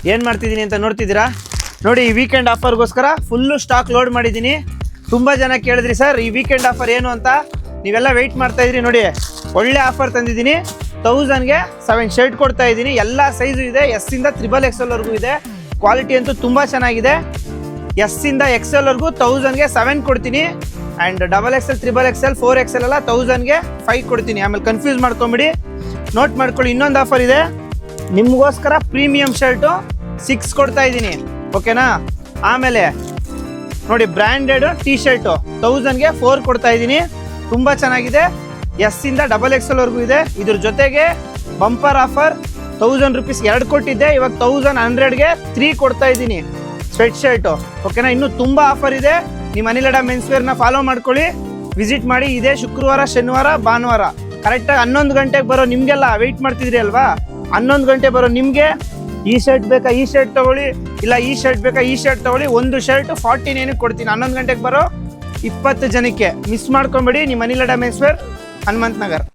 ಏನು ಮಾಡ್ತಿದ್ದೀನಿ ಅಂತ ನೋಡ್ತಿದ್ದೀರಾ ನೋಡಿ. ಈ ವೀಕೆಂಡ್ ಆಫರ್ಗೋಸ್ಕರ ಫುಲ್ಲು ಸ್ಟಾಕ್ ಲೋಡ್ ಮಾಡಿದ್ದೀನಿ. ತುಂಬ ಜನ ಕೇಳಿದ್ರಿ ಸರ್ ಈ ವೀಕೆಂಡ್ ಆಫರ್ ಏನು ಅಂತ, ನೀವೆಲ್ಲ ವೆಯ್ಟ್ ಮಾಡ್ತಾ ಇದ್ರಿ. ನೋಡಿ ಒಳ್ಳೆ ಆಫರ್ ತಂದಿದ್ದೀನಿ. 1000ಗೆ 7 ಶರ್ಟ್ ಕೊಡ್ತಾ ಇದ್ದೀನಿ. ಎಲ್ಲ ಸೈಜು ಇದೆ, ಎಸ್ ಇಂದ XXL ವರೆಗೂ ಇದೆ. ಕ್ವಾಲಿಟಿ ಅಂತೂ ತುಂಬ ಚೆನ್ನಾಗಿದೆ. ಎಸ್ ಇಂದ XL ವರೆಗೂ 1000ಗೆ 7 ಕೊಡ್ತೀನಿ. ಆ್ಯಂಡ್ XXL, XXL, 4XL ಎಲ್ಲ 1000ಗೆ 5 ಕೊಡ್ತೀನಿ. ಆಮೇಲೆ ಕನ್ಫ್ಯೂಸ್ ಮಾಡ್ಕೊಂಬಿಡಿ, ನೋಟ್ ಮಾಡ್ಕೊಳ್ಳಿ. ಇನ್ನೊಂದು ಆಫರ್ ಇದೆ ನಿಮಗೋಸ್ಕರ, ಪ್ರೀಮಿಯಂ ಶರ್ಟು 6 ಕೊಡ್ತಾ ಇದ್ದೀನಿ, ಓಕೆನಾ. ಆಮೇಲೆ ನೋಡಿ ಬ್ರ್ಯಾಂಡೆಡ್ ಟಿ ಶರ್ಟು 1000ಗೆ 4 ಕೊಡ್ತಾ ಇದ್ದೀನಿ. ತುಂಬ ಚೆನ್ನಾಗಿದೆ. ಎಸ್ ಇಂದ XXL ವರೆಗೂ ಇದೆ. ಇದ್ರ ಜೊತೆಗೆ ಬಂಪರ್ ಆಫರ್ 1000 ರೂಪೀಸ್ 2 ಕೊಟ್ಟಿದ್ದೆ, ಇವಾಗ 1100ಗೆ 3 ಕೊಡ್ತಾ ಇದ್ದೀನಿ ಸ್ವೆಟ್ ಶರ್ಟು, ಓಕೆನಾ. ಇನ್ನೂ ತುಂಬ ಆಫರ್ ಇದೆ. ನಿಮ್ಮ ಅನಿಲ್ ಮೆನ್ಸ್ ವೇರ್ನ ಫಾಲೋ ಮಾಡ್ಕೊಳ್ಳಿ, ವಿಸಿಟ್ ಮಾಡಿ. ಇದೇ ಶುಕ್ರವಾರ, ಶನಿವಾರ, ಭಾನುವಾರ ಕರೆಕ್ಟಾಗಿ 11 ಗಂಟೆಗೆ ಬರೋ ನಿಮಗೆಲ್ಲ ವೆಯ್ಟ್ ಮಾಡ್ತಿದ್ರಿ ಅಲ್ವಾ. 11 ಗಂಟೆ ಬರೋ ನಿಮಗೆ ಈ ಶರ್ಟ್ ಬೇಕಾ ಈ ಶರ್ಟ್ ತೊಗೊಳ್ಳಿ, ಇಲ್ಲ ಈ ಶರ್ಟ್ ಬೇಕಾ ಈ ಶರ್ಟ್ ತೊಗೊಳ್ಳಿ. ಒಂದು ಶರ್ಟ್ 49ಗೆ ಕೊಡ್ತೀನಿ 11 ಗಂಟೆಗೆ ಬರೋ 20 ಜನಕ್ಕೆ. ಮಿಸ್ ಮಾಡ್ಕೊಂಬೇಡಿ. ನಿಮ್ಮ ಅನಿಲ್ ಮೆನ್ಸ್ ವೇರ್, ಹನುಮಂತ ನಗರ್.